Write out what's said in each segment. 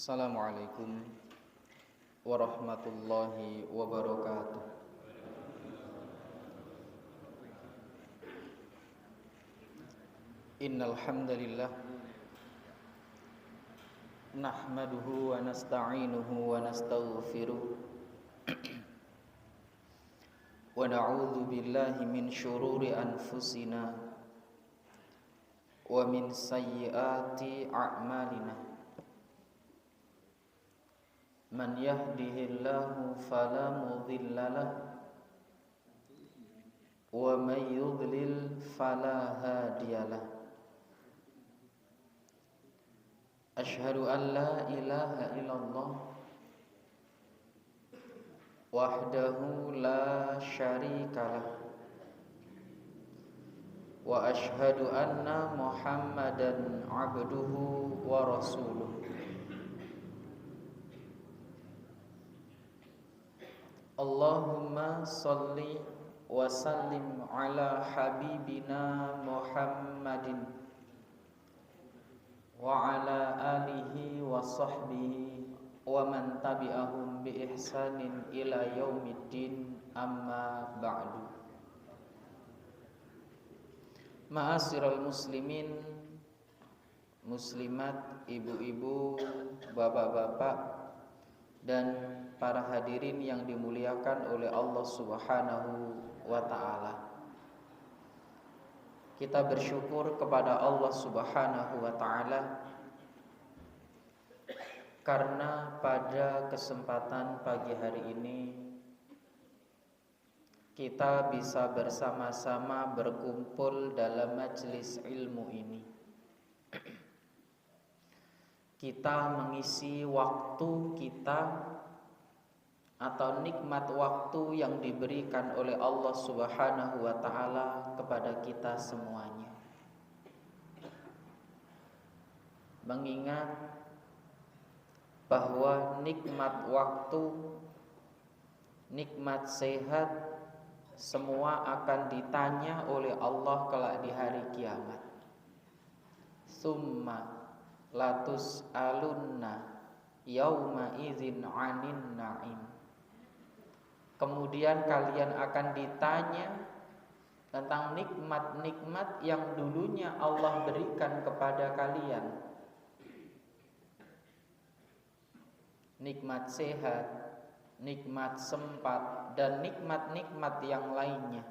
Assalamualaikum warahmatullahi wabarakatuh. Innal hamdalillah nahmaduhu wa nasta'inuhu wa nastaghfiruh wa na'udzu billahi min syururi anfusina wa min sayyiati a'malina. Man yahdihillahu fala mudilla lahu wa may yudlil fala hadiyalah. Asyhadu an la ilaha illallah wahdahu la syarikalah wa asyhadu anna Muhammadan abduhu wa rasuluh. Allahumma salli wa sallim ala habibina Muhammadin wa ala alihi wa sahbihi wa man tabi'ahum bi ihsanin ila yaumiddin, amma ba'du. Ma'asyiral muslimin, muslimat, ibu-ibu, bapak-bapak, dan para hadirin yang dimuliakan oleh Allah Subhanahu wa ta'ala. Kita bersyukur kepada Allah Subhanahu wa ta'ala karena pada kesempatan pagi hari ini kita bisa bersama-sama berkumpul dalam majelis ilmu ini. Kita mengisi waktu kita atau nikmat waktu yang diberikan oleh Allah Subhanahu wa ta'ala kepada kita semuanya, mengingat bahwa nikmat waktu, nikmat sehat, semua akan ditanya oleh Allah kelak di hari kiamat. Summa latus alunna yauma idzin 'anin na'im. Kemudian kalian akan ditanya tentang nikmat-nikmat yang dulunya Allah berikan kepada kalian. Nikmat sehat, nikmat sempat, dan nikmat-nikmat yang lainnya.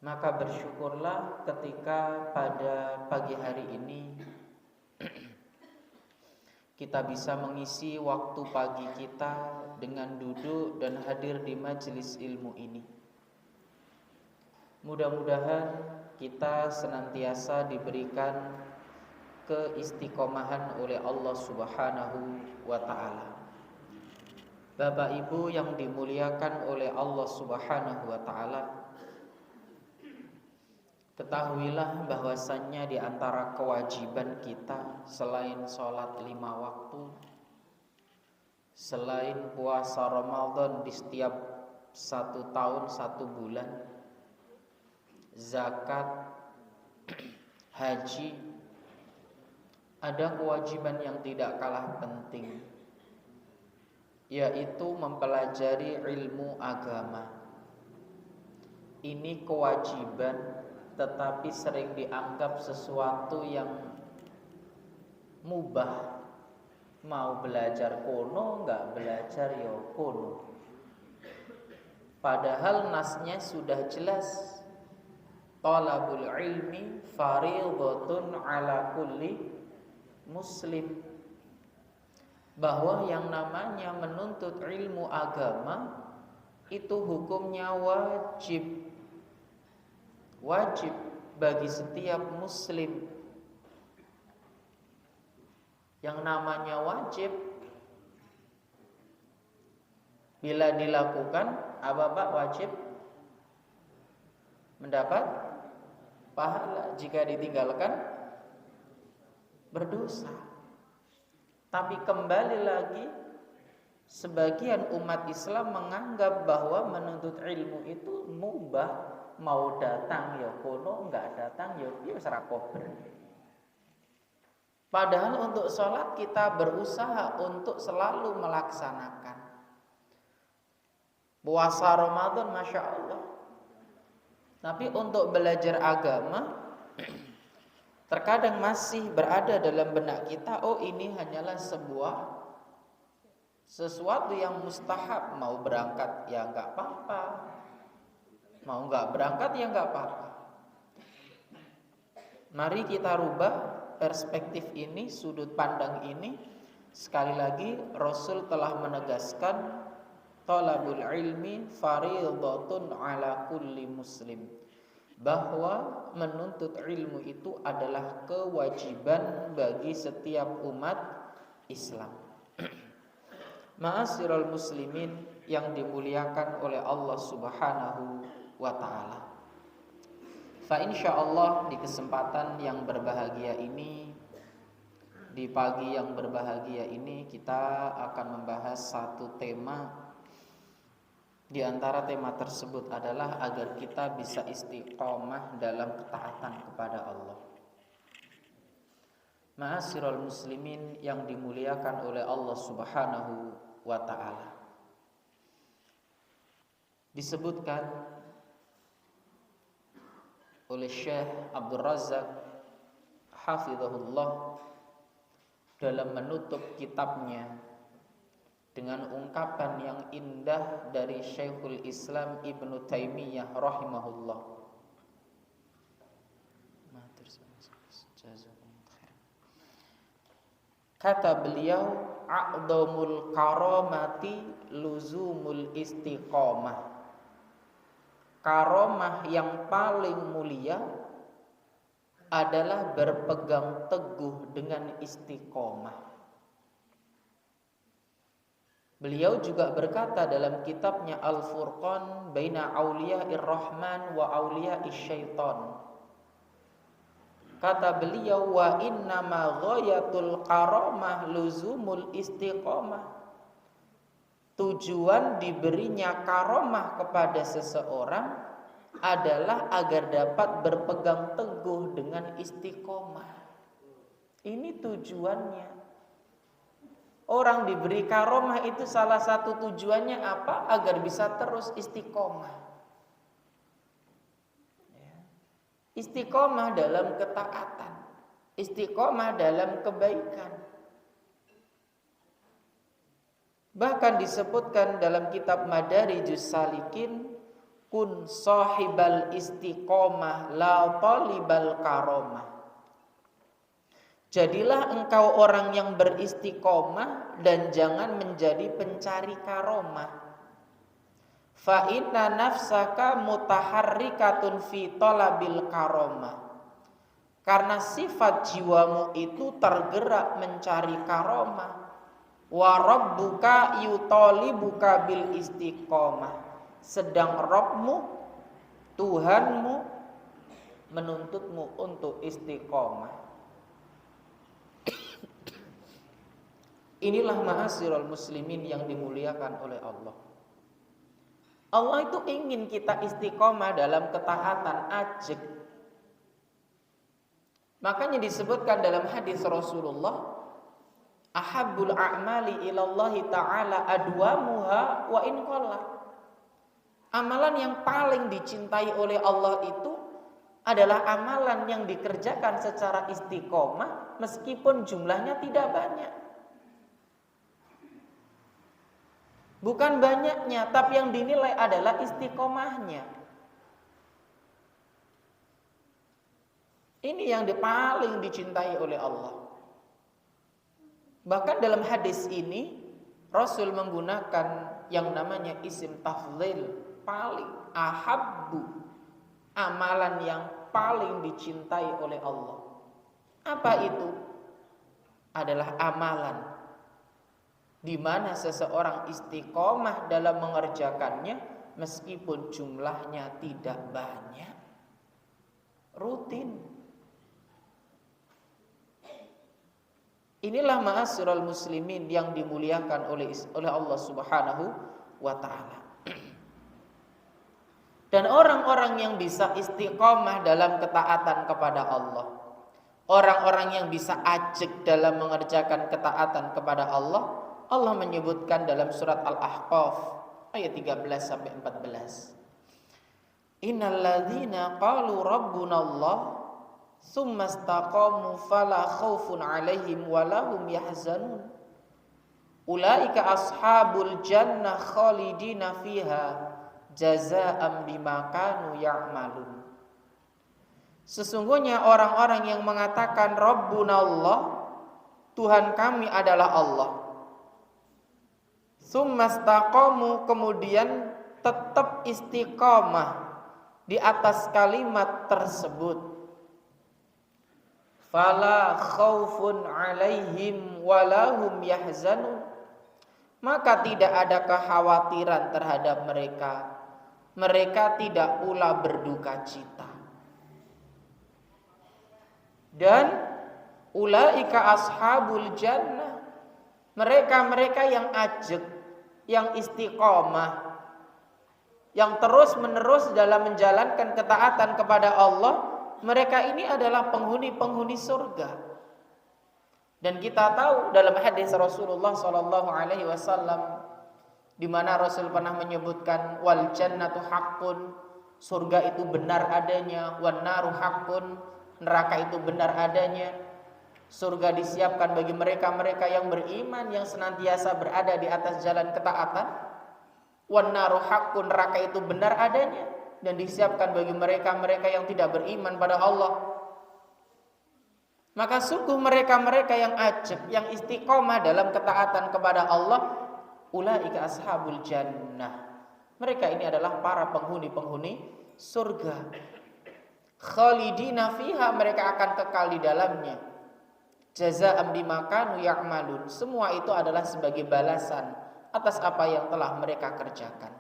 Maka bersyukurlah ketika pada pagi hari ini kita bisa mengisi waktu pagi kita dengan duduk dan hadir di majelis ilmu ini. Mudah-mudahan kita senantiasa diberikan keistiqomahan oleh Allah Subhanahu wa ta'ala. Bapak Ibu yang dimuliakan oleh Allah Subhanahu wa ta'ala, ketahuilah bahwasannya di antara kewajiban kita selain sholat 5 waktu, selain puasa Ramadan di setiap 1 tahun 1 bulan, zakat, haji, ada kewajiban yang tidak kalah penting, yaitu mempelajari ilmu agama. Ini kewajiban, tetapi sering dianggap sesuatu yang mubah. Mau belajar kono, enggak belajar ya kono. Padahal nasnya sudah jelas. Talabul ilmi fardhatun ala kulli muslim. Bahwa yang namanya menuntut ilmu agama itu hukumnya wajib. Wajib bagi setiap muslim. Yang namanya wajib, bila dilakukan, apa Pak? Wajib mendapat pahala. Jika ditinggalkan, berdosa. Tapi kembali lagi, sebagian umat Islam menganggap bahwa menuntut ilmu itu mubah. Mau datang ya kono, enggak datang ya ora kober. Padahal untuk sholat kita berusaha untuk selalu melaksanakan. Puasa Ramadan Masya Allah. Tapi untuk belajar agama terkadang masih berada dalam benak kita, oh ini hanyalah sesuatu yang mustahab. Mau berangkat ya nggak apa-apa, mau nggak berangkat ya nggak apa-apa. Mari kita rubah perspektif ini, sudut pandang ini. Sekali lagi Rasul telah menegaskan talabul ilmi fardhatun ala kulli muslim, bahwa menuntut ilmu itu adalah kewajiban bagi setiap umat Islam. Ma'asyiral muslimin yang dimuliakan oleh Allah Subhanahu wa taala. Fa insyaallah di kesempatan yang berbahagia ini, di pagi yang berbahagia ini, kita akan membahas satu tema. Di antara tema tersebut adalah agar kita bisa istiqomah dalam ketaatan kepada Allah. Ma'asyiral muslimin yang dimuliakan oleh Allah Subhanahu wa ta'ala. Disebutkan oleh Syekh Abdul Razak hafizahullah dalam menutup kitabnya dengan ungkapan yang indah dari Syekhul Islam Ibnu Taimiyah rahimahullah. Kata beliau, a'dhamul karamati luzumul istiqomah. Karomah yang paling mulia adalah berpegang teguh dengan istiqomah. Beliau juga berkata dalam kitabnya Al-Furqan baina auliya'ir rahman wa auliya'is syaitan. Kata beliau, wa innama ghayatul karamah luzumul istiqomah. Tujuan diberinya karomah kepada seseorang adalah agar dapat berpegang teguh dengan istiqomah. Ini tujuannya. Orang diberi karomah itu salah satu tujuannya apa? Agar bisa terus istiqomah. Istiqomah dalam ketaatan, istiqomah dalam kebaikan. Bahkan disebutkan dalam kitab Madarijus Salikin, kun sahibal istiqomah la talibal karomah. Jadilah engkau orang yang beristiqomah dan jangan menjadi pencari karomah. Fa inna nafsaka mutaharrikatun fi talabil karomah. Karena sifat jiwamu itu tergerak mencari karomah. Wa rabbuka yutalibuka bil istiqomah. Sedang Rabbmu, Tuhanmu menuntutmu untuk istiqomah. Inilah ma'asyiral muslimin yang dimuliakan oleh Allah. Allah itu ingin kita istiqomah dalam ketaatan ajeg. Makanya disebutkan dalam hadis Rasulullah, ahabbul a'mali ilallahi ta'ala adwamuha wa in qalla. Amalan yang paling dicintai oleh Allah itu adalah amalan yang dikerjakan secara istiqomah meskipun jumlahnya tidak banyak. Bukan banyaknya, tapi yang dinilai adalah istiqomahnya. Ini yang paling dicintai oleh Allah. Bahkan dalam hadis ini Rasul menggunakan yang namanya isim tafdhil, paling, ahabbu, amalan yang paling dicintai oleh Allah. Apa itu? Adalah amalan di mana seseorang istiqomah dalam mengerjakannya meskipun jumlahnya tidak banyak, rutin. Inilah ma'asyiral muslimin yang dimuliakan oleh Allah Subhanahu wa ta'ala. Dan orang-orang yang bisa istiqomah dalam ketaatan kepada Allah, orang-orang yang bisa ajeg dalam mengerjakan ketaatan kepada Allah, Allah menyebutkan dalam surat Al-Ahqaf ayat 13 sampai 14. Innal ladzina qalu rabbunallah tsumma istaqamu fala khaufun 'alaihim walahum yahzanun. Ulaika ashabul jannah khalidina fiha jazaa'an bima kanu ya'malun. Sesungguhnya orang-orang yang mengatakan Rabbunallah, Tuhan kami adalah Allah, tsumastaqamu, kemudian tetap istiqamah di atas kalimat tersebut, fala khaufun 'alaihim walahum yahzanun, maka tidak ada kekhawatiran terhadap mereka, mereka tidak pula berduka cita. Dan ulaika ashabul jannah, mereka-mereka yang ajeg, yang istiqomah, yang terus-menerus dalam menjalankan ketaatan kepada Allah, mereka ini adalah penghuni-penghuni surga. Dan kita tahu dalam hadis Rasulullah SAW, di mana Rasul pernah menyebutkan wal jannatu haqqun, surga itu benar adanya, wan naru haqqun, neraka itu benar adanya. Surga disiapkan bagi mereka-mereka yang beriman, yang senantiasa berada di atas jalan ketaatan. Wan naru haqqun, neraka itu benar adanya dan disiapkan bagi mereka-mereka yang tidak beriman pada Allah. Maka sungguh mereka-mereka yang ajab, yang istiqomah dalam ketaatan kepada Allah, ulaika ashabul jannah, mereka ini adalah para penghuni-penghuni surga. Khalidina fiha, mereka akan kekal di dalamnya. Jazaa'an bima kanu ya'malun, semua itu adalah sebagai balasan atas apa yang telah mereka kerjakan.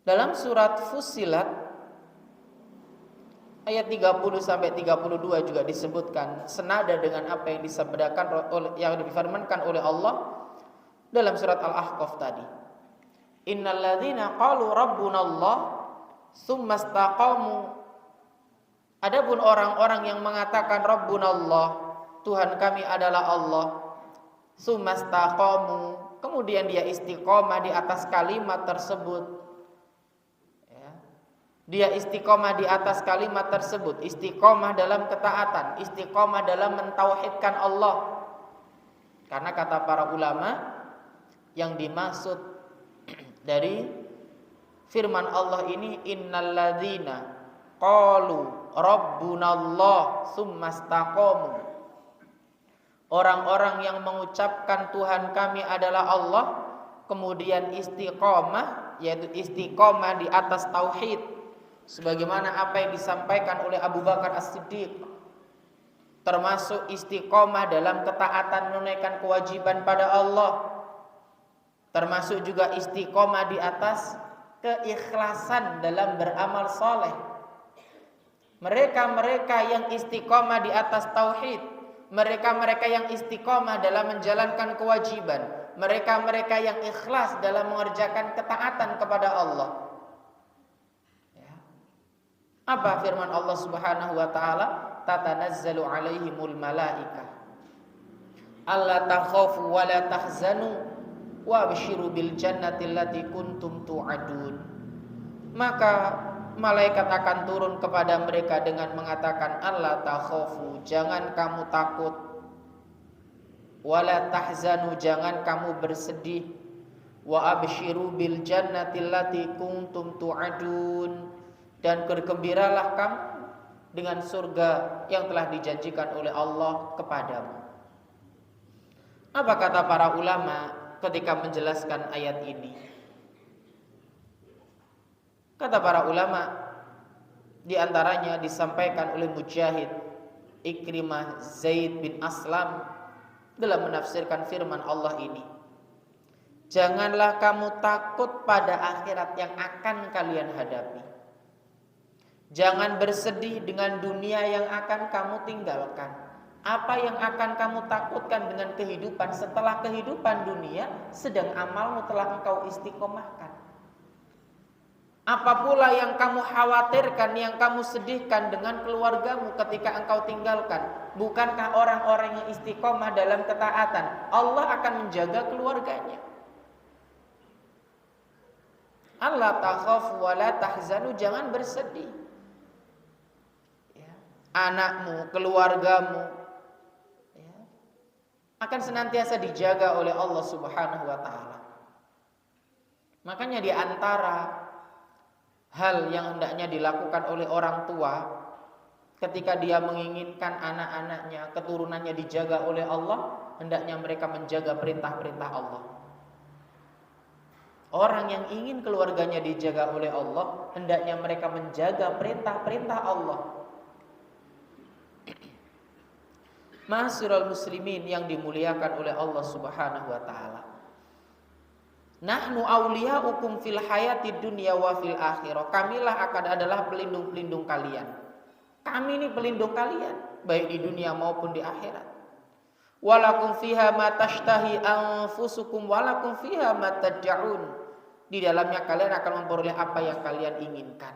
Dalam surat Fussilat ayat 30 sampai 32 juga disebutkan senada dengan apa yang disabdakan oleh, yang difirmankan oleh Allah dalam surat Al-Ahqaf tadi. Innal ladzina qalu rabbunallah tsumma istaqamu, adapun orang-orang yang mengatakan Rabbunallah, Tuhan kami adalah Allah, tsumma istaqamu, kemudian dia istiqomah di atas kalimat tersebut, ya. Dia istiqomah di atas kalimat tersebut, istiqomah dalam ketaatan, istiqomah dalam mentauhidkan Allah. Karena kata para ulama, yang dimaksud dari firman Allah ini innal ladzina qalu rabbunallah tsumastaqamu, orang-orang yang mengucapkan Tuhan kami adalah Allah, kemudian istiqomah, yaitu istiqomah di atas tauhid, sebagaimana apa yang disampaikan oleh Abu Bakar As-Siddiq, termasuk istiqomah dalam ketaatan menunaikan kewajiban pada Allah, termasuk juga istiqomah di atas keikhlasan dalam beramal saleh. Mereka-mereka yang istiqomah di atas tauhid, mereka-mereka yang istiqomah dalam menjalankan kewajiban, mereka-mereka yang ikhlas dalam mengerjakan ketaatan kepada Allah. Ya. Apa firman Allah Subhanahu wa taala? Tatanazzalu alaihimul malaikah alla takhafu wa la tahzanu wa abshiru bil jannati allati kuntum tu'adun. Maka malaikat akan turun kepada mereka dengan mengatakan alla takhafu, jangan kamu takut, wala tahzanu, jangan kamu bersedih, wa abshiru bil jannati allati kuntum tu'adun, dan bergembiralah kamu dengan surga yang telah dijanjikan oleh Allah kepadamu. Apa kata para ulama ketika menjelaskan ayat ini? Kata para ulama, di antaranya disampaikan oleh Mujahid, Ikrimah, Zaid bin Aslam dalam menafsirkan firman Allah ini. Janganlah kamu takut pada akhirat yang akan kalian hadapi. Jangan bersedih dengan dunia yang akan kamu tinggalkan. Apa yang akan kamu takutkan dengan kehidupan setelah kehidupan dunia, sedang amalmu telah engkau istiqomahkan. Apa pula yang kamu khawatirkan, yang kamu sedihkan dengan keluargamu ketika engkau tinggalkan? Bukankah orang-orang yang istiqomah dalam ketaatan, Allah akan menjaga keluarganya? Allah takhafu wa la tahzanu, jangan bersedih. Ya. Anakmu, keluargamu ya, akan senantiasa dijaga oleh Allah Subhanahu wa taala. Makanya di antara hal yang hendaknya dilakukan oleh orang tua ketika dia menginginkan anak-anaknya, keturunannya dijaga oleh Allah, hendaknya mereka menjaga perintah-perintah Allah. Orang yang ingin keluarganya dijaga oleh Allah, hendaknya mereka menjaga perintah-perintah Allah. Ma'asyiral muslimin yang dimuliakan oleh Allah Subhanahu wa taala. Nahnu awliya'ukum fil hayati dunya wa fil akhirah. Kamilah akan adalah pelindung-pelindung kalian. Kami ini pelindung kalian baik di dunia maupun di akhirat. Walakum fiha ma tashtahi anfusukum walakum fiha ma tad'un. Di dalamnya kalian akan memperoleh apa yang kalian inginkan.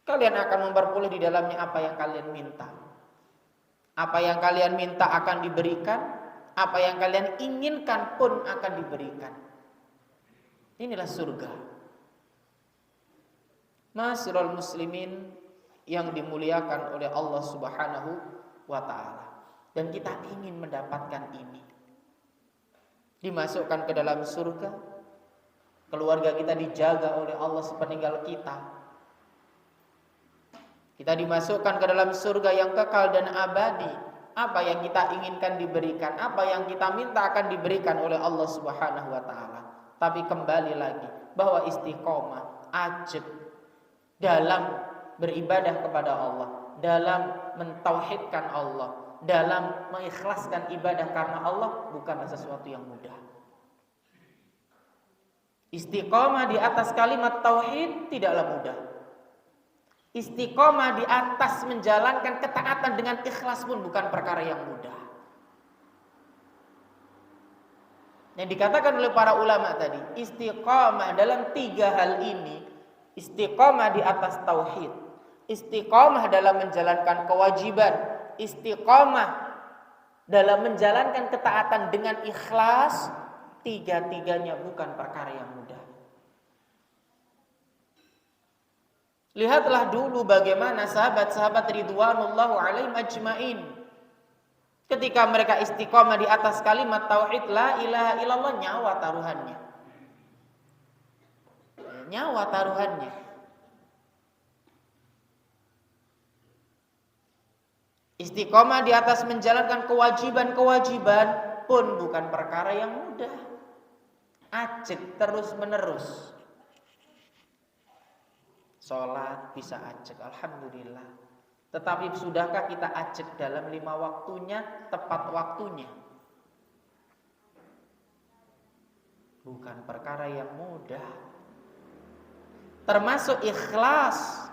Kalian akan memperoleh di dalamnya apa yang kalian minta. Apa yang kalian minta akan diberikan, apa yang kalian inginkan pun akan diberikan. Inilah surga. Ma'asyiral muslimin yang dimuliakan oleh Allah Subhanahu wa taala. Dan kita ingin mendapatkan ini. Dimasukkan ke dalam surga. Keluarga kita dijaga oleh Allah sepeninggal kita. Kita dimasukkan ke dalam surga yang kekal dan abadi. Apa yang kita inginkan diberikan, apa yang kita minta akan diberikan oleh Allah Subhanahu wa taala. Tapi kembali lagi bahwa istiqomah, ajak dalam beribadah kepada Allah, dalam mentauhidkan Allah, dalam mengikhlaskan ibadah karena Allah bukanlah sesuatu yang mudah. Istiqomah di atas kalimat tauhid tidaklah mudah. Istiqomah di atas menjalankan ketaatan dengan ikhlas pun bukan perkara yang mudah. Yang dikatakan oleh para ulama tadi, istiqomah dalam 3 hal ini, istiqomah di atas tauhid, istiqomah dalam menjalankan kewajiban, istiqomah dalam menjalankan ketaatan dengan ikhlas, 3-tiganya bukan perkara yang mudah. Lihatlah dulu bagaimana sahabat-sahabat ridwanullahu alaihim ajmain. Ketika mereka istiqomah di atas kalimat tauhid la ilaha illallah, nyawa taruhannya. Nyawa taruhannya. Istiqomah di atas menjalankan kewajiban-kewajiban pun bukan perkara yang mudah. Ajak terus menerus. Sholat bisa ajak, alhamdulillah. Tetapi sudahkah kita ajak dalam 5 waktunya, tepat waktunya? Bukan perkara yang mudah. Termasuk ikhlas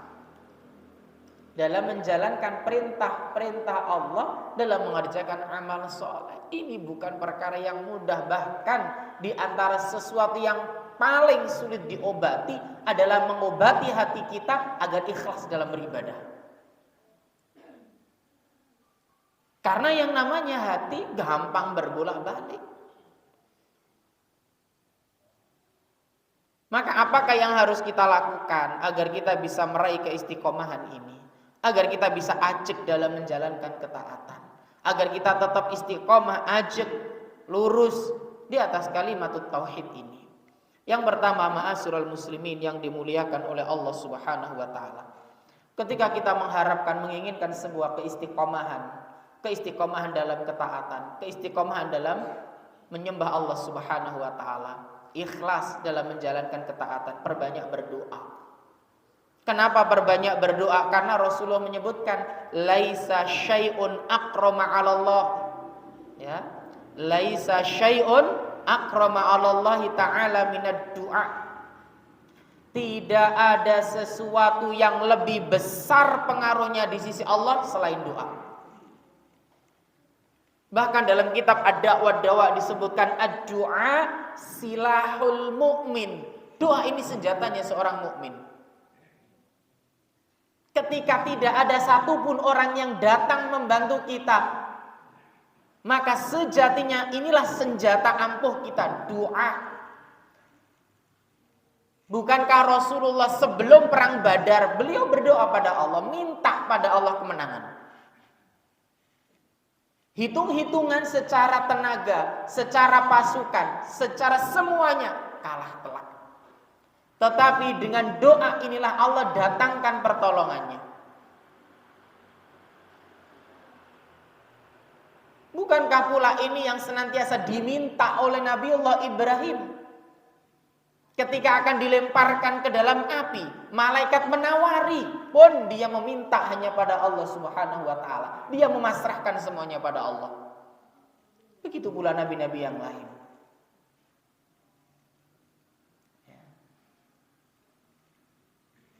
dalam menjalankan perintah-perintah Allah, dalam mengerjakan amal soleh. Ini bukan perkara yang mudah. Bahkan di antara sesuatu yang paling sulit diobati adalah mengobati hati kita agar ikhlas dalam beribadah. Karena yang namanya hati gampang berbolak-balik. Maka apakah yang harus kita lakukan agar kita bisa meraih keistiqomahan ini? Agar kita bisa ajak dalam menjalankan ketaatan. Agar kita tetap istiqomah, ajak, lurus di atas kalimat tauhid ini. Yang pertama, ma'asyiral muslimin yang dimuliakan oleh Allah Subhanahu wa taala. Ketika kita mengharapkan, menginginkan sebuah keistiqomahan dalam ketaatan, keistiqomahan dalam menyembah Allah Subhanahu wa taala, ikhlas dalam menjalankan ketaatan, perbanyak berdoa. Kenapa perbanyak berdoa? Karena Rasulullah menyebutkan laisa syai'un akrama 'ala Allah. Ya. Laisa syai'un akrama 'ala Allah taala minad du'a. Tidak ada sesuatu yang lebih besar pengaruhnya di sisi Allah selain doa. Bahkan dalam kitab Ad-Da'wah Dawa disebutkan ad-du'a silahul mu'min. Doa ini senjatanya seorang mukmin. Ketika tidak ada satupun orang yang datang membantu kita, maka sejatinya inilah senjata ampuh kita, doa. Bukankah Rasulullah sebelum perang Badar, beliau berdoa pada Allah, minta pada Allah kemenangan. Hitung-hitungan secara tenaga, secara pasukan, secara semuanya kalah telak. Tetapi dengan doa inilah Allah datangkan pertolongannya. Bukankah pula ini yang senantiasa diminta oleh Nabiullah Ibrahim? Ketika akan dilemparkan ke dalam api, malaikat menawari, pun dia meminta hanya pada Allah Subhanahu wa taala. Dia memasrahkan semuanya pada Allah. Begitu pula nabi-nabi yang lain.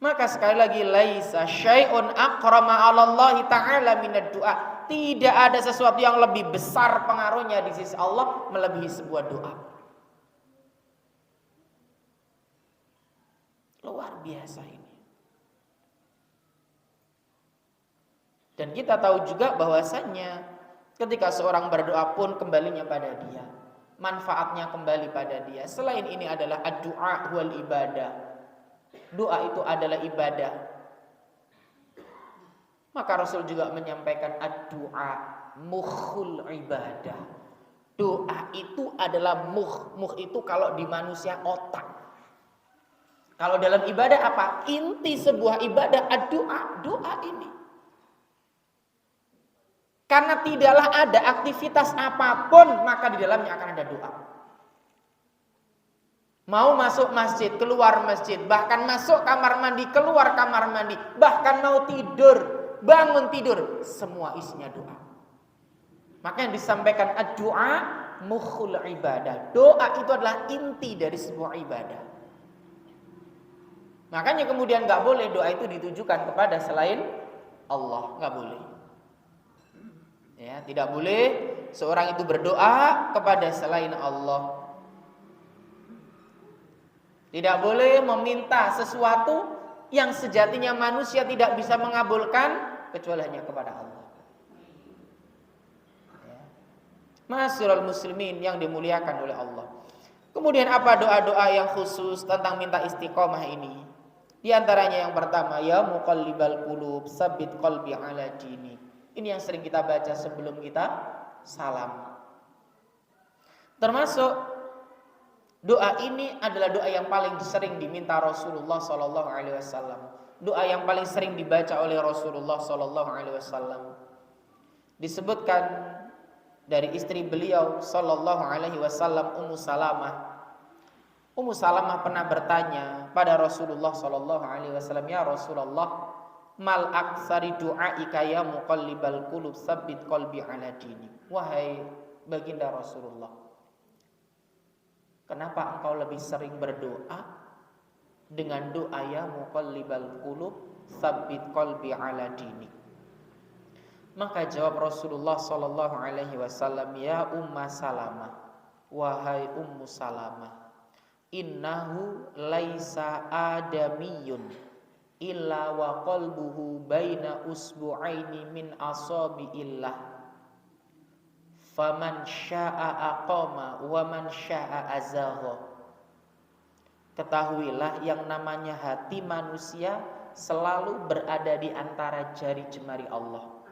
Maka sekali lagi, laisa syai'un aqrama 'ala Allah taala minad du'a. Tidak ada sesuatu yang lebih besar pengaruhnya di sisi Allah melebihi sebuah doa. Luar biasa ini. Dan kita tahu juga bahwasannya ketika seorang berdoa pun kembalinya pada dia. Manfaatnya kembali pada dia. Selain ini adalah ad-du'a wal ibadah. Doa itu adalah ibadah. Maka Rasul juga menyampaikan ad-du'a mukhul ibadah. Doa itu adalah muh itu kalau di manusia otak. Kalau dalam ibadah apa? Inti sebuah ibadah ad-du'a, doa ini. Karena tidaklah ada aktivitas apapun maka di dalamnya akan ada doa. Mau masuk masjid, keluar masjid, bahkan masuk kamar mandi, keluar kamar mandi, bahkan mau tidur, bangun tidur, semua isinya doa. Maka yang disampaikan ad-du'a mukhul ibadah. Doa itu adalah inti dari sebuah ibadah. Makanya kemudian nggak boleh doa itu ditujukan kepada selain Allah, nggak boleh. Ya, tidak boleh seorang itu berdoa kepada selain Allah. Tidak boleh meminta sesuatu yang sejatinya manusia tidak bisa mengabulkan kecuali hanya kepada Allah. Ya. Ma'asyiral muslimin yang dimuliakan oleh Allah. Kemudian apa doa-doa yang khusus tentang minta istiqomah ini? Di antaranya yang pertama, ya muqallibal qulub, tsabbit qalbi ala dinik. Ini yang sering kita baca sebelum kita salam. Termasuk doa ini adalah doa yang paling sering diminta Rasulullah sallallahu alaihi wasallam. Doa yang paling sering dibaca oleh Rasulullah sallallahu alaihi wasallam. Disebutkan dari istri beliau sallallahu alaihi wasallam, Ummu Salamah. Ummu Salamah pernah bertanya pada Rasulullah sallallahu alaihi wasallam, "Ya Rasulullah, mal aksari du'aika ya muqallibal qulub, tsabbit qalbi ala dinik." Wahai baginda Rasulullah, kenapa engkau lebih sering berdoa dengan doa ya muqallibal qulub, tsabbit qalbi ala dinik? Maka jawab Rasulullah sallallahu alaihi wasallam, "Ya Ummu Salamah, wahai Ummu Salamah, innahu laisa adamiyun illa wa qalbuhu baina usbu'aini min asabiillah. Faman syaa aqama wa man syaa azagha." Ketahuilah yang namanya hati manusia selalu berada di antara jari jemari Allah.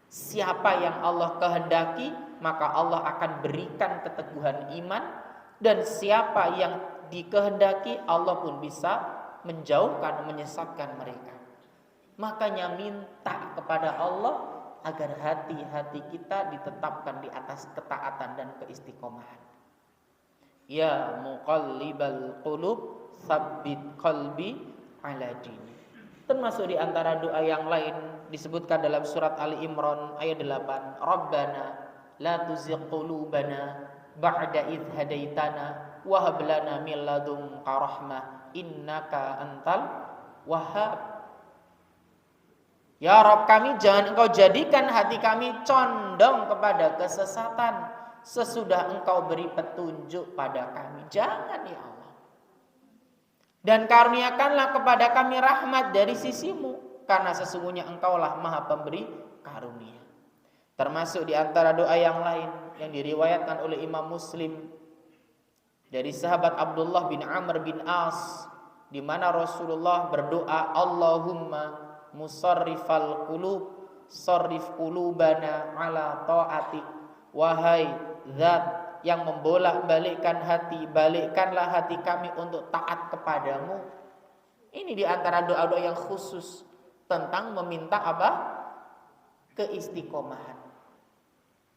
Siapa yang Allah kehendaki, maka Allah akan berikan keteguhan iman, dan siapa yang dikehendaki, Allah pun bisa menjauhkan, menyesatkan mereka. Makanya minta kepada Allah agar hati-hati kita ditetapkan di atas ketaatan dan keistiqomahan. Ya muqallibal qulub, tsabbit qalbi ala dini. Termasuk di antara doa yang lain disebutkan dalam surat Ali Imran ayat 8, Rabbana la tuzigh qulubana ba'da idh hadaitana wa hab lana min ladunka rahmah innaka antal wahhab. Ya Rabb kami, jangan engkau jadikan hati kami condong kepada kesesatan sesudah engkau beri petunjuk pada kami. Jangan ya Allah. Dan karuniakanlah kepada kami rahmat dari sisimu. karena sesungguhnya Engkaulah Maha Pemberi karunia. Termasuk di antara doa yang lain yang diriwayatkan oleh Imam Muslim dari sahabat Abdullah bin Amr bin As, di mana Rasulullah berdoa, Allahumma musarrifal qulub, sarrif qulubana ala ta'atik. Wahai zat yang membolak-balikkan hati, balikkanlah hati kami untuk taat kepadamu. Ini di antara doa-doa yang khusus tentang meminta apa? Keistiqomahan.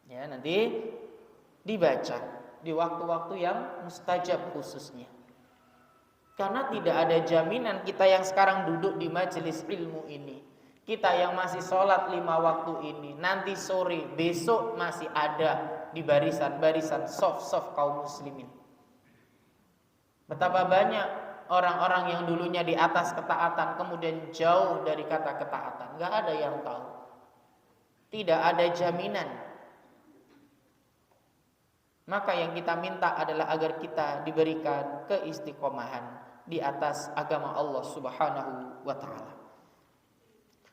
Ya, nanti dibaca di waktu-waktu yang mustajab khususnya. Karena tidak ada jaminan kita yang sekarang duduk di majelis ilmu ini, kita yang masih sholat 5 waktu ini, nanti sore, besok masih ada di barisan-barisan soft kaum muslimin. Betapa banyak orang-orang yang dulunya di atas ketaatan kemudian jauh dari kata ketaatan. Gak ada yang tahu. Tidak ada jaminan. Maka yang kita minta adalah agar kita diberikan keistiqomahan di atas agama Allah Subhanahu wa ta'ala.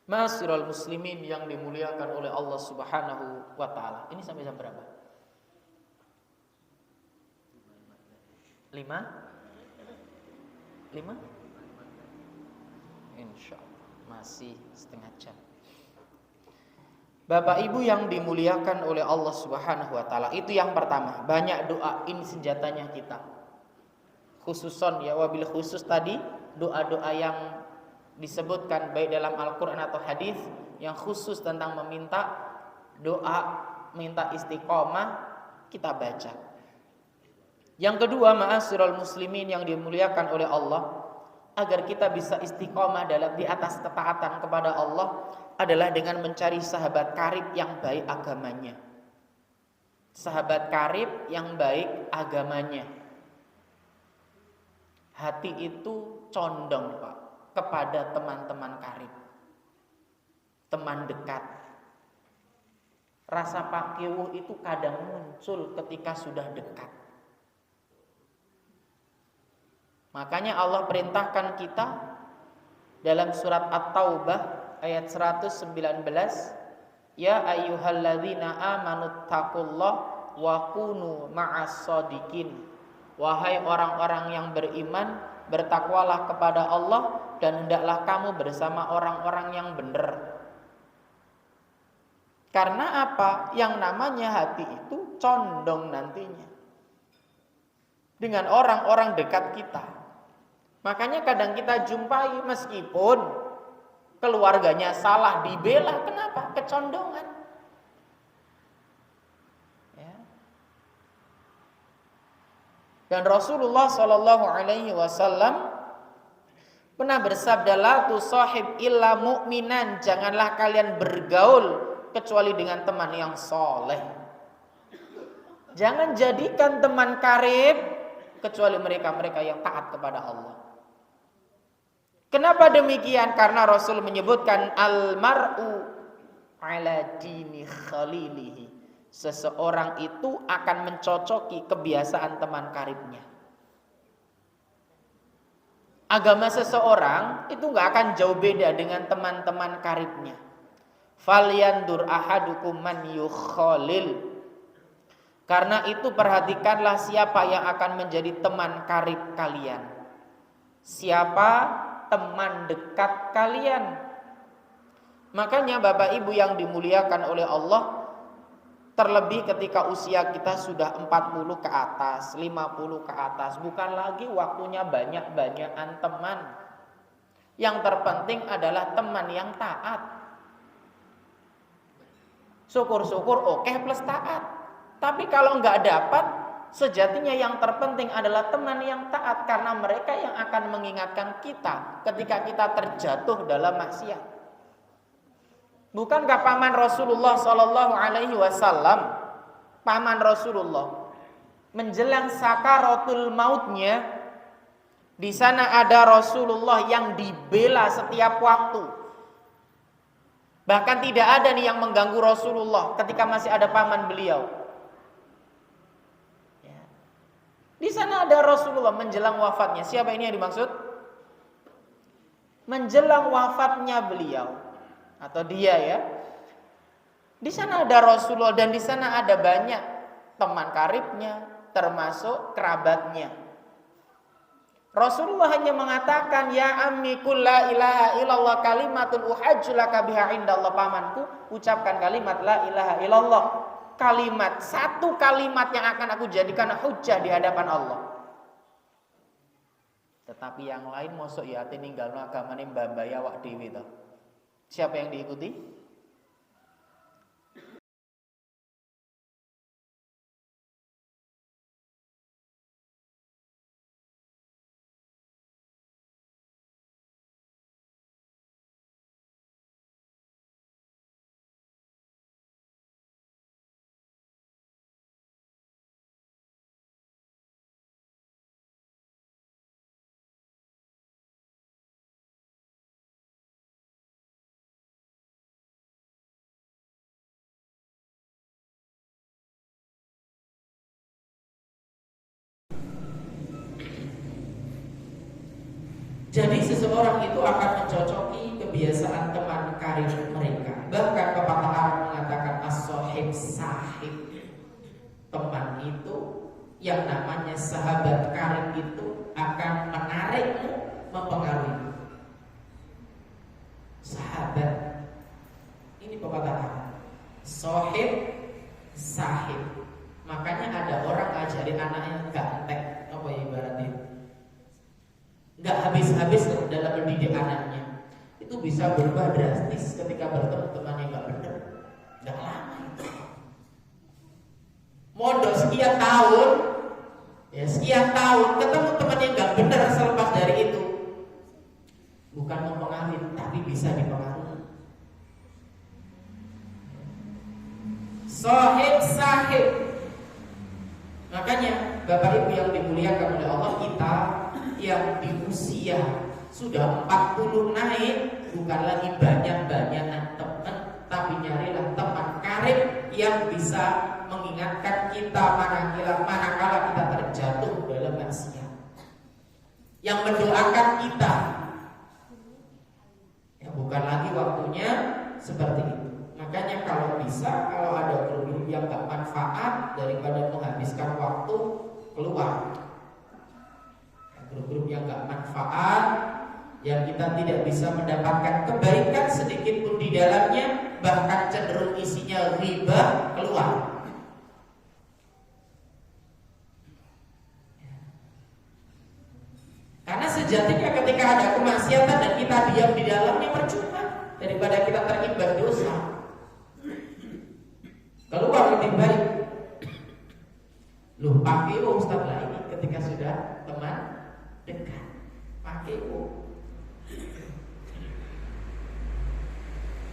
Ma'asyiral muslimin yang dimuliakan oleh Allah Subhanahu wa ta'ala. Ini sampai jam berapa? 5? Insyaallah masih setengah jam. Bapak Ibu yang dimuliakan oleh Allah Subhanahu wa taala, itu yang pertama, banyak doa, ini senjatanya kita. Khususon ya, wabil khusus tadi doa-doa yang disebutkan baik dalam Al-Qur'an atau hadis yang khusus tentang meminta doa, minta istiqomah, kita baca. Yang kedua, ma'asyiral muslimin yang dimuliakan oleh Allah, agar kita bisa istiqomah dalam di atas ketaatan kepada Allah adalah dengan mencari sahabat karib yang baik agamanya. Sahabat karib yang baik agamanya. Hati itu condong, Pak, kepada teman-teman karib, teman dekat. Rasa pakiwuh itu kadang muncul ketika sudah dekat. Makanya Allah perintahkan kita dalam surat At-Taubah ayat 119, ya ayyuhalladzina amanuttaqullah wa kunu ma'as shadiqin. Wahai orang-orang yang beriman, bertakwalah kepada Allah dan hendaklah kamu bersama orang-orang yang benar. Karena apa? Yang namanya hati itu condong nantinya dengan orang-orang dekat kita. Makanya kadang kita jumpai meskipun keluarganya salah dibela, kenapa? Kecondongan. Ya. Dan Rasulullah SAW pernah bersabda, la tusahib illa mu'minan, janganlah kalian bergaul kecuali dengan teman yang soleh. Jangan jadikan teman karib kecuali mereka-mereka yang taat kepada Allah. Kenapa demikian? Karena Rasul menyebutkan al-mar'u ala dini khalilihi. Seseorang itu akan mencocoki kebiasaan teman karibnya. Agama seseorang itu gak akan jauh beda dengan teman-teman karibnya. Falyandur ahadukum man yukhalil. Karena itu perhatikanlah siapa yang akan menjadi teman karib kalian. Siapa teman dekat kalian. Makanya Bapak Ibu yang dimuliakan oleh Allah, terlebih ketika usia kita sudah 40 ke atas, 50 ke atas, bukan lagi waktunya banyak-banyakan teman. Yang terpenting adalah teman yang taat. Syukur-syukur oke plus taat. Tapi kalau nggak dapat, sejatinya yang terpenting adalah teman yang taat, karena mereka yang akan mengingatkan kita ketika kita terjatuh dalam maksiat. Bukankah paman Rasulullah SAW, paman Rasulullah menjelang sakaratul mautnya, di sana ada Rasulullah yang dibela setiap waktu. Bahkan tidak ada nih yang mengganggu Rasulullah ketika masih ada paman beliau. Di sana ada Rasulullah menjelang wafatnya. Siapa ini yang dimaksud? menjelang wafatnya beliau atau dia ya, di sana ada Rasulullah dan di sana ada banyak teman karibnya, termasuk kerabatnya. Rasulullah hanya mengatakan, ya ammi qul la ilaha illallah kalimatun uhajju laka biha indallah, pamanku, ucapkan kalimat la ilaha illallah. Kalimat, satu kalimat yang akan aku jadikan hujjah di hadapan Allah. Tetapi yang lain mosok ya ati ninggalno agamane mbah-mbah awak dhewe to. Siapa yang diikuti? Jadi seseorang itu akan mencocoki kebiasaan teman karib mereka. Bahkan pepatah Arab mengatakan as-sahib sahib. Teman itu, yang namanya sahabat karib itu akan menarikmu, mempengaruhi. Sahabat, ini pepatah Arab. Sahib sahib. Makanya ada orang ngajarin anaknya gak entek, apa ya ibaratnya, nggak habis-habis dalam mendidik anaknya. Itu bisa berubah drastis ketika bertemu teman yang nggak benar. Nggak lama itu. Mondok sekian tahun, ya sekian tahun ketemu teman yang nggak benar, selepas dari itu bukan mempengaruhi, tapi bisa dipengaruhi. Sahib sahib. Makanya Bapak Ibu yang dimuliakan oleh Allah, kita yang di usia sudah 40 naik, bukan lagi banyak-banyakan teman, tapi nyarilah teman karib yang bisa mengingatkan kita manakala kita terjatuh dalam maksiat, yang mendoakan kita. Ya, bukan lagi waktunya seperti itu. Makanya kalau bisa, kalau ada grup yang gak manfaat, daripada menghabiskan waktu, keluar. Grup-grup yang gak manfaat, yang kita tidak bisa mendapatkan kebaikan sedikit pun di dalamnya, bahkan cenderung isinya riba, keluar. Karena sejatinya ketika ada kemaksiatan dan kita diam di dalamnya, percuma, daripada kita terimbas dosa. Keluar lebih baik. Loh, pakai Ustaz lah ini ketika sudah teman dekat, pakai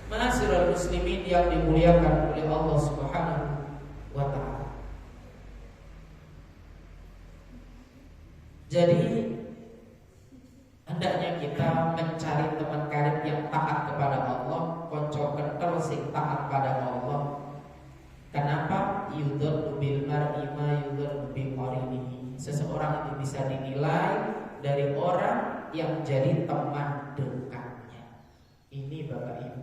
Ma'asyiral muslimin yang dimuliakan oleh Allah Subhanahu wa ta'ala. Jadi hendaknya kita mencari teman karib yang taat kepada Allah, konco kental sing taat pada Allah. Kenapa? Yudhar bil mar'i ma yudhar bi qarinihi. Seseorang itu bisa dinilai dari orang yang jadi teman dekatnya. Ini Bapak Ibu,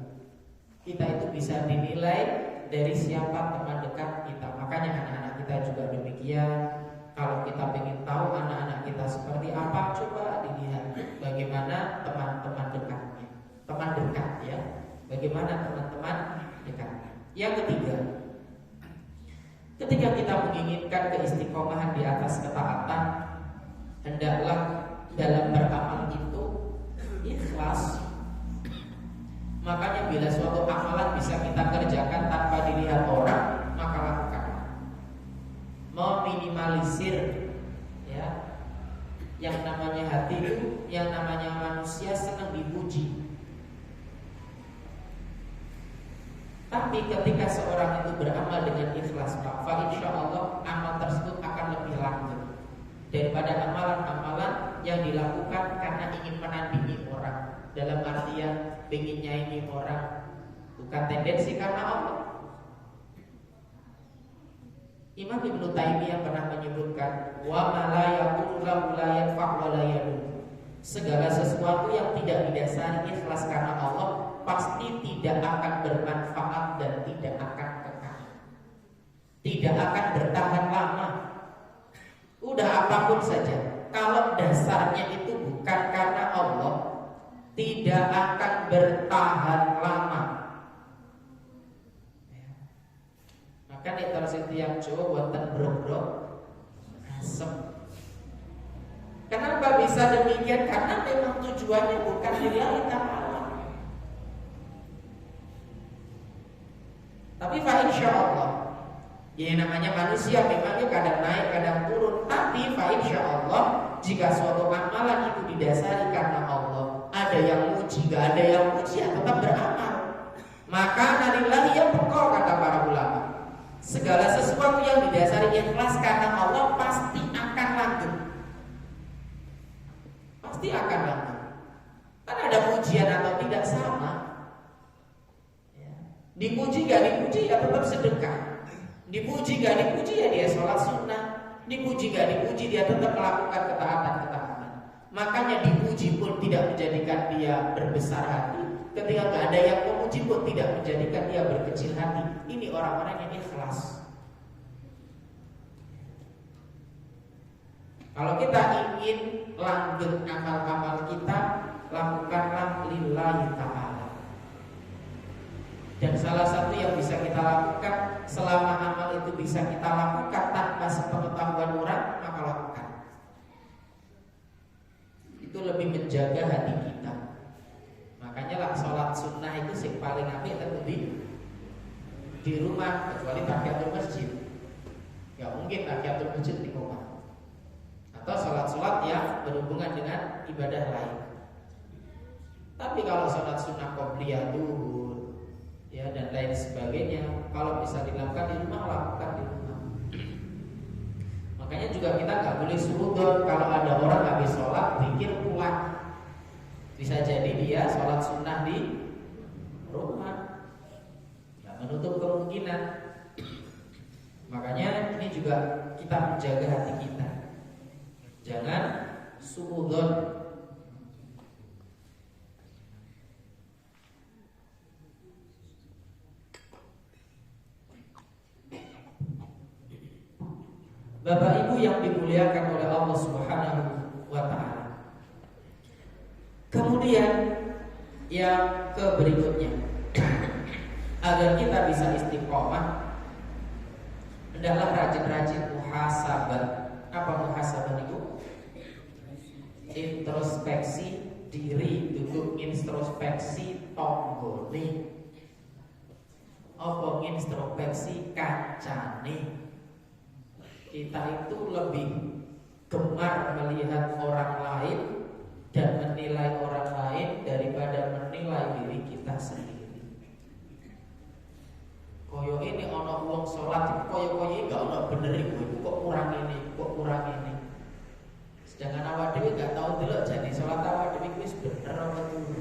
kita itu bisa dinilai dari siapa teman dekat kita. Makanya anak-anak kita juga demikian. Kalau kita ingin tahu anak-anak kita seperti apa, coba dilihat bagaimana teman-teman dekatnya. Teman dekat ya, bagaimana teman-teman dekatnya. Yang ketiga, ketika kita menginginkan keistiqomahan di atas ketaatan, hendaklah dalam beramal itu ikhlas. Makanya bila suatu amalan bisa kita kerjakan tanpa dilihat orang, maka lakukanlah. Meminimalisir ya. Yang namanya hati itu, yang namanya manusia senang dipuji. Tapi ketika seorang itu beramal dengan ikhlas, Pak, insya Allah amal tersebut akan lebih langgeng daripada amalan-amalan yang dilakukan karena ingin menandingi orang. Dalam artian ingin nyaingi orang, bukan tendensi karena Allah. Imam Ibnu Taimiyah pernah menyebutkan, wa ma la yakun lahu la yanfa' wa la yadum. Segala sesuatu yang tidak didasari ikhlas karena Allah pasti tidak akan bermanfaat dan tidak akan kekal, tidak akan bertahan lama. Udah apapun saja, kalau dasarnya itu bukan karena Allah, tidak akan bertahan lama. Maka terus tiap Jawa buatan bro-bro asem. Kenapa bisa demikian? Karena memang tujuannya bukan lillahi ta'ala. Tapi fa insyaallah, ya namanya manusia memangnya kadang naik kadang turun. Tapi fa insyaallah, jika suatu amalan itu didasari karena Allah, ada yang muji, gak ada yang muji, ya tetap beramal. Maka nalillahi yang pokok, kata para ulama. Segala sesuatu yang didasari ikhlas karena Allah pasti akan langgeng. Pasti akan langgeng. Kan ada pujian atau tidak sama. Dipuji gak dipuji ya tetap sedekah. Dipuji gak dipuji ya dia sholat sunnah. Dipuji gak dipuji dia tetap melakukan ketaatan-ketaatan. Makanya dipuji pun tidak menjadikan dia berbesar hati. Ketika gak ada yang memuji pun tidak menjadikan dia berkecil hati. Ini orang-orang yang ikhlas. Kalau kita ingin langgeng amal-amal kita, lakukanlah lillahi ta'ala. Dan salah satu yang bisa kita lakukan selama amal itu bisa kita lakukan tanpa sepengetahuan orang, maka lakukan. Itu lebih menjaga hati kita. Makanya lah sholat sunnah itu sih paling apik tentu di rumah, kecuali tahiyatul masjid. Gak mungkin tahiyatul masjid di rumah. Atau sholat-sholat yang berhubungan dengan ibadah lain. Tapi kalau sholat sunnah qobliyah duhur, ya dan lain sebagainya, kalau bisa dilakukan di rumah, lakukan di rumah. Makanya juga kita nggak boleh suudzon kalau ada orang habis sholat pikir pulang. Bisa jadi dia sholat sunnah di rumah, nggak menutup kemungkinan. Makanya ini juga kita menjaga hati kita. Jangan suudzon. Bapak Ibu yang dimuliakan oleh Allah Subhanahu wa ta'ala. Kemudian yang berikutnya, agar kita bisa istiqomah, hendaklah rajin-rajin muhasabah. Apa muhasabah itu? Introspeksi diri, duduk introspeksi tonggone. Apa introspeksi kacane? Kita itu lebih gemar melihat orang lain dan menilai orang lain daripada menilai diri kita sendiri. Koyo ini ono wong sholat, koyo gak ono bener iku, kok kurang ini. Sedangkan awak dhewe gak tahu delok jadi sholat awak dhewe wis bener apa dulu.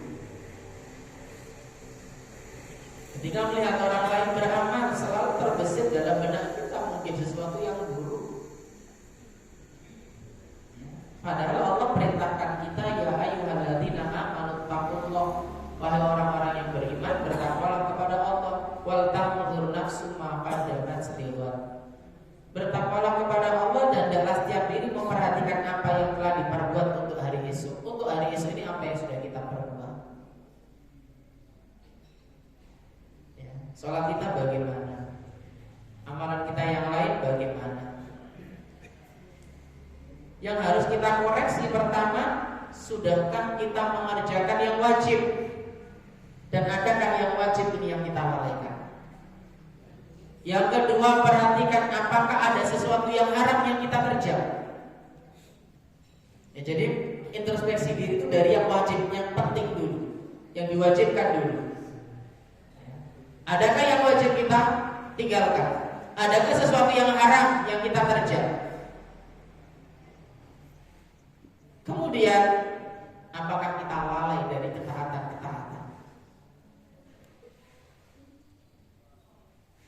Ketika melihat orang lain beramal, selalu terbesit dalam benak kita mungkin sesuatu yang buruk. Padahal Allah perintahkan kita, ya ayyuhalladzina amanu taqullah, wahai orang-orang yang beriman, bertakwalah kepada Allah, wal tanzur nafsum ma qaddamat lighad. Bertakwalah kepada Allah dan hendaklah setiap diri memperhatikan apa yang telah diperbuat untuk hari esok. Untuk hari esok ini apa yang sudah kita perbuat? Ya, sholat kita bagaimana? Amalan kita yang lain bagaimana? Yang harus kita koreksi pertama, sudahkah kita mengerjakan yang wajib? Dan adakah yang wajib ini yang kita lalaikan? Yang kedua, perhatikan apakah ada sesuatu yang haram yang kita kerjakan. Ya, jadi introspeksi diri itu dari yang wajib, yang penting dulu, yang diwajibkan dulu. Adakah yang wajib kita tinggalkan? Adakah sesuatu yang haram yang kita kerjakan? Kemudian, apakah kita lalai dari ketaatan-ketaatan?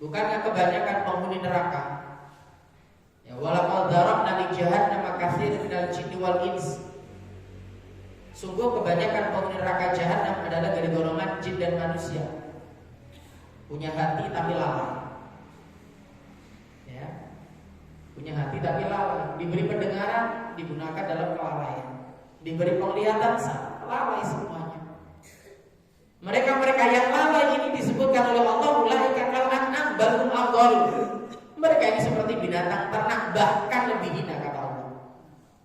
Bukankah kebanyakan penghuni neraka? Ya, walaqad darabna li jahannama katsiran minal jinni wal ins. Sungguh kebanyakan penghuni neraka jahanam adalah dari golongan jin dan manusia. Punya hati tapi lalai. Ya. Punya hati tapi lalai. Diberi pendengaran digunakan dalam kelalaian. Diberi penglihatan lalai semuanya. Mereka-mereka yang lalai ini disebutkan oleh Allah ulaika kal an'am bal hum adall. Mereka ini seperti binatang ternak, bahkan lebih hina kata Allah.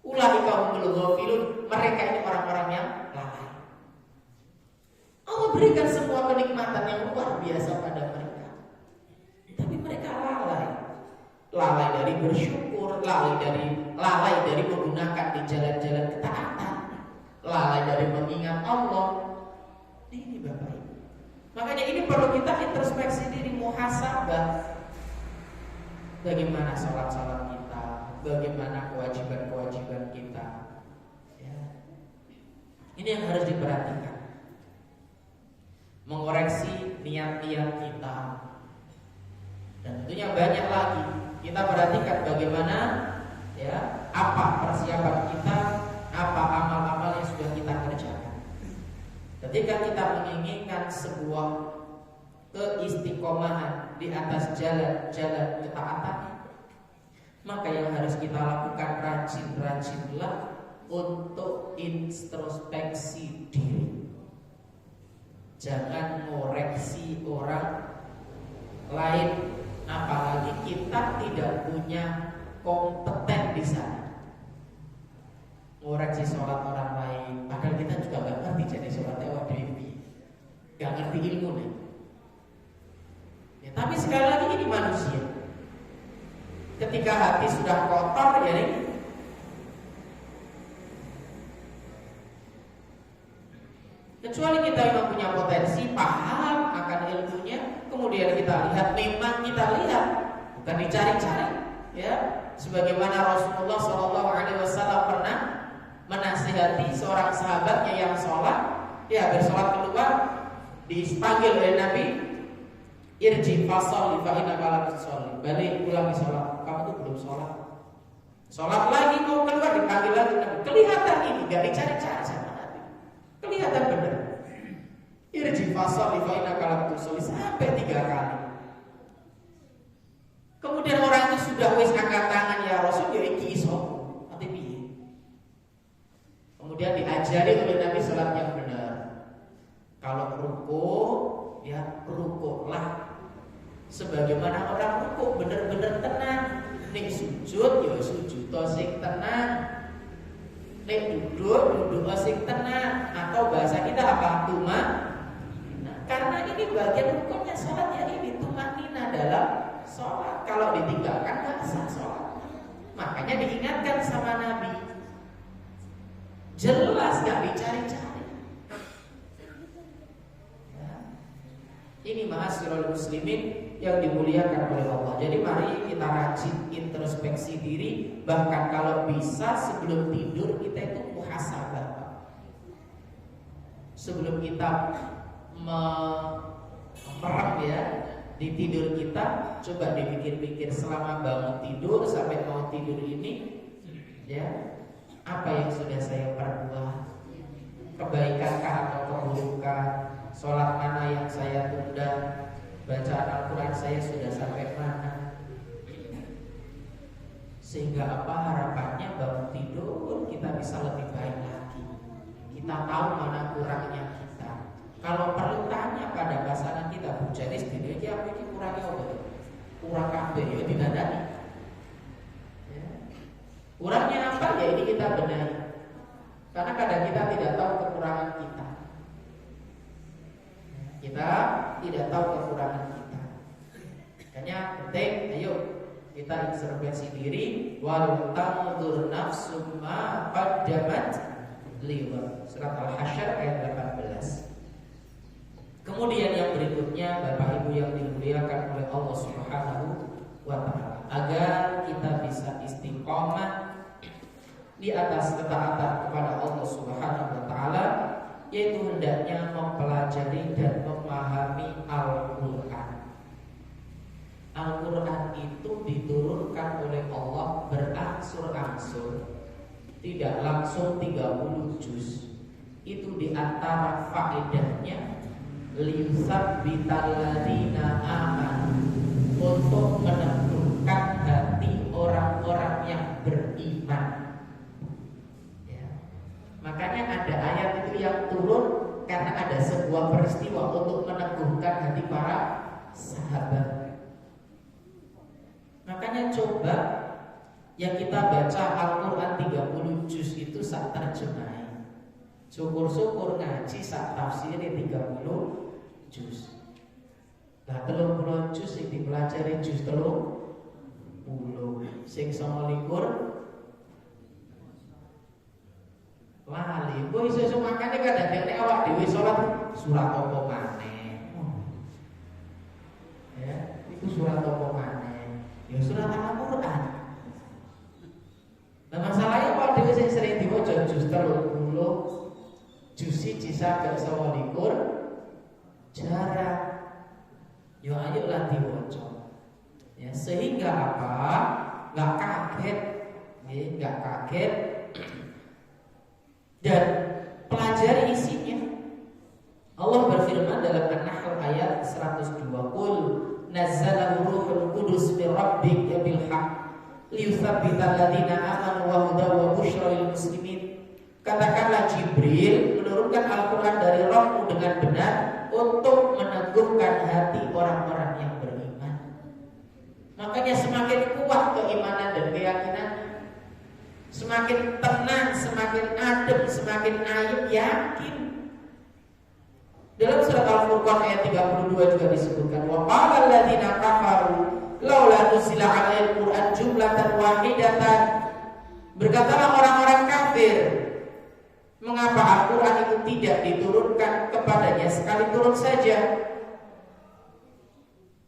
Ulaika humul ghafilun. Mereka ini orang-orang yang lalai. Allah berikan semua kenikmatan yang luar biasa pada mereka, tapi mereka lalai. Lalai dari bersyukur, lalai dari menggunakan di jalan-jalan ketaatan, lalai dari mengingat Allah. Ini Bapak Ibu. Makanya ini perlu kita introspeksi diri, muhasabah. Bagaimana salat-salat kita, bagaimana kewajiban-kewajiban kita. Ya. Ini yang harus diperhatikan. Mengoreksi niat-niat kita. Dan tentunya banyak lagi. Kita perhatikan bagaimana ya, apa persiapan kita, apa amal-amal yang sudah kita kerjakan. Ketika kita menginginkan sebuah keistiqomahan di atas jalan-jalan ketaatan, maka yang harus kita lakukan rajin-rajinlah untuk introspeksi diri. Jangan ngoreksi orang lain, apalagi kita tidak punya kompeten di sana. Ngoreksi sholat orang lain, padahal kita juga gak ngerti jadi sholat lewat dewi, gak ngerti ilmu nih. Ya, tapi sekali lagi ini manusia. Ketika hati sudah kotor, ya ini kecuali kita memang punya potensi, paham akan ilmunya, kemudian kita lihat, memang kita lihat, bukan dicari-cari, ya. Sebagaimana Rasulullah SAW pernah menasihati seorang sahabatnya yang sholat, ya bersolat keluar, dipanggil oleh Nabi, irji fasol fa innaka lam tusalli, balik ulangi sholat, kamu tuh belum sholat. Sholat lagi mau keluar, dipanggil lagi Nabi. Kelihatan ini gak dicari-cari sama Nabi, kelihatan benar. Irji fasol fa innaka lam tusalli sampai 3 kali. Kemudian orang itu sudah wis angkat tangan, ya Rasul, ya iki iso ati piye. Kemudian diajari oleh Nabi sholat yang benar. Kalau rukuk, ya rukuklah sebagaimana orang rukuk, bener-bener tenang. Nek sujud, ya sujud sing tenang. Nek duduk sing tenang. Atau bahasa kita apa? Tumanina. Karena ini bagian rukunnya sholat, ya ini tumanina dalam sholat. Kalau ditinggalkan gak sah sholat. Makanya diingatkan sama Nabi. Jelas gak dicari-cari. Ya. Ini ma'asyiral muslimin yang dimuliakan oleh Allah. Jadi mari kita rajin introspeksi diri. Bahkan kalau bisa sebelum tidur kita itu muhasabah. Sebelum kita merem ya di tidur kita, coba dipikir-pikir selama bangun tidur sampai mau tidur ini, ya, apa yang sudah saya perbuat, kebaikankah atau keburukan, sholat mana yang saya tunda, bacaan Al-Quran saya sudah sampai mana, sehingga apa harapannya bangun tidur kita bisa lebih baik lagi. Kita tahu mana kurangnya kita. Kalau perlu tanya pada pasangan kita, Bu, jadi sedih aja apa ini kurangnya apa? Kurang kabeh ya ditandani. Ya. Kurangnya apa? Ya ini kita benahi. Karena kadang kita tidak tahu kekurangan kita. Kita tidak tahu kekurangan kita. Makanya penting, ayo kita introspeksi diri. Wal tanzur nafsum ma qaddamat liwat. Surat Al-Hasyr ayat 18. Kemudian yang berikutnya, Bapak Ibu yang dimuliakan oleh Allah Subhanahu wa ta'ala, agar kita bisa istiqomah di atas ketaatan kepada Allah Subhanahu wa ta'ala, yaitu hendaknya mempelajari dan memahami Al-Quran. Al-Quran itu diturunkan oleh Allah berangsur-angsur, tidak langsung 30 juz. itu diantara faedahnya liyusabbital ladzina amanu, untuk meneguhkan hati orang-orang yang beriman. Ya. Makanya ada ayat itu yang turun karena ada sebuah peristiwa untuk meneguhkan hati para sahabat. Makanya coba yang kita baca Al-Quran 30 juz itu sak terjemahin. Syukur-syukur ngaji sak tafsirnya 30 juz. Nah 30 juz yang dipelajari juz 30 sing 29 lali. Kok iso-iso makane kadang-kadang nek awak dhewe salat surat apa maneh. Ya, itu surat apa maneh? Ya surat Al-Qur'an. Nah masalahnya awak dhewe sing sering diwaca juz 30, juz 1 saged 29 jarang. Yo ayolah diwaca. Ya sehingga apa? Enggak kaget. Enggak kaget. Dan pelajari isinya. Allah berfirman dalam An-Nahl ayat 102, "Qul nazzalahu ruhul qudus min rabbika bil haqq liyuthabbital ladzina amanu wa hudaw wa busyra lil muslimin." Katakanlah Jibril menurunkan Al-Quran dari Rohmu dengan benar untuk meneguhkan hati orang-orang yang beriman. Makanya semakin kuat keimanan dan keyakinan, semakin tenang, semakin adem, semakin ayem, yakin. Dalam surat Al-Furqan ayat 32 juga disebutkan, wa qala alladziina kafaru laula nuzila 'alaihil Qur'an jumlatan wahidatan. Berkatalah orang-orang kafir, mengapa Al-Quran itu tidak diturunkan kepadanya sekali turun saja?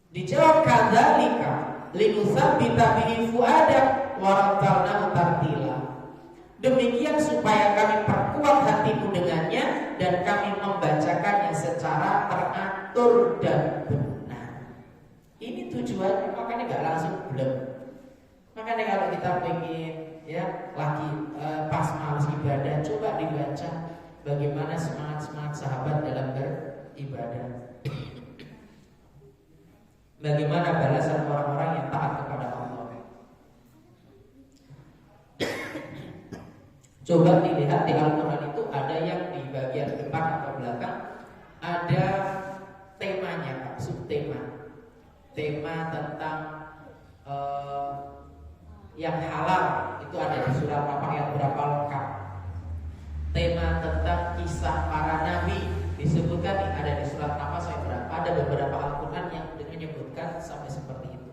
Dijawab, kadzalika linutsabbita bihi fuadak wa rattalnahu tartila. Demikian supaya kami perkuat hatimu dengannya dan kami membacakannya secara teratur dan benar. Ini tujuannya, makanya gak langsung blek. Makanya kalau kita pengen lagi pas malas ibadah, coba dibaca bagaimana semangat sahabat dalam beribadah, bagaimana balasan orang-orang yang taat kepada Allah. Coba dilihat di Al-Quran itu ada yang di bagian depan atau belakang ada temanya, subtema, tema tentang yang halal. Itu ada di surat apa, ayat berapa lengkap. Tema tentang kisah para nabi disebutkan ada di surat apa saya berapa. Ada beberapa Al-Quran yang menyebutkan sampai seperti itu.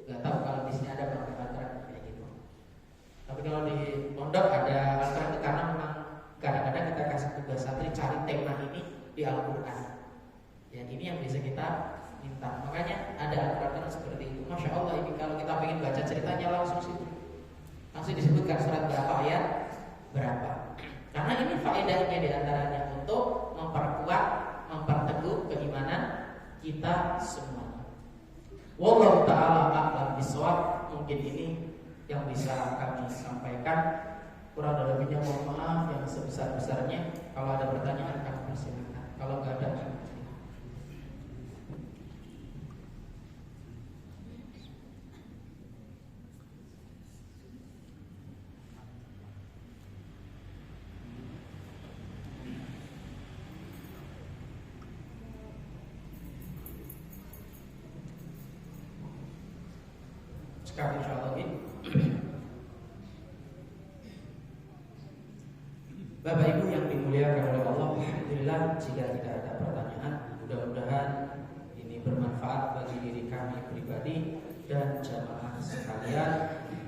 Gak tahu kalau di sini ada Al-Quran kayak gitu. Tapi kalau di pondok ada Al-Quran, karena memang kadang-kadang kita kasih tugas santri cari tema ini di Al-Quran. Ya ini yang bisa kita minta. Makanya ada Al-Quran seperti itu. Masya Allah, ini kalau kita ingin baca ceritanya langsung situ, langsung disebutkan surat berapa, ayat berapa. Karena ini faedahnya diantaranya untuk memperkuat, memperteguh keimanan kita semua. Wallahu ta'ala a'lam bishawab. Mungkin ini yang bisa kami sampaikan. Kurang dan lebihnya mohon maaf yang sebesar-besarnya. Kalau ada pertanyaan kami persilakan. Kalau nggak ada, sekarang insyaallah ini. Bapak Ibu yang dimuliakan oleh Allah, alhamdulillah jika tidak ada pertanyaan, mudah-mudahan ini bermanfaat bagi diri kami pribadi dan jamaah sekalian,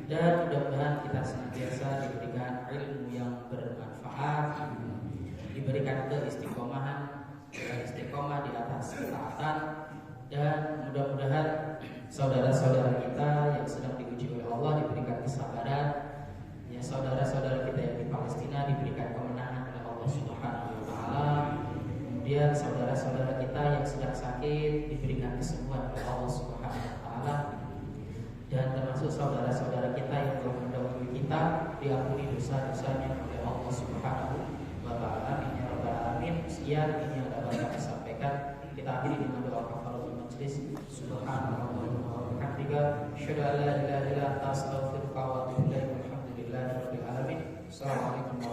dan mudah-mudahan kita senantiasa diberikan ilmu yang bermanfaat, diberikan keistiqomahan dan istiqomah di atas ketaatan, dan mudah-mudahan saudara-saudara kita yang sedang diuji oleh Allah diberikan kesabaran, ya saudara-saudara kita yang di Palestina diberikan kemenangan oleh Allah Subhanahu wa taala. Kemudian saudara-saudara kita yang sedang sakit diberikan kesembuhan oleh Allah Subhanahu wa taala. Dan termasuk saudara-saudara kita yang telah mendahului kita diampuni dosa-dosanya oleh Allah Subhanahu kita akhiri dengan doa kafaratul majlis. Subhanallahumma wa bihamdika, asyhadu an la ilaha illa anta, astaghfiruka wa atubu ilaik. Alhamdulillahirabbil alamin. Assalamualaikum warahmatullahi wabarakatuh.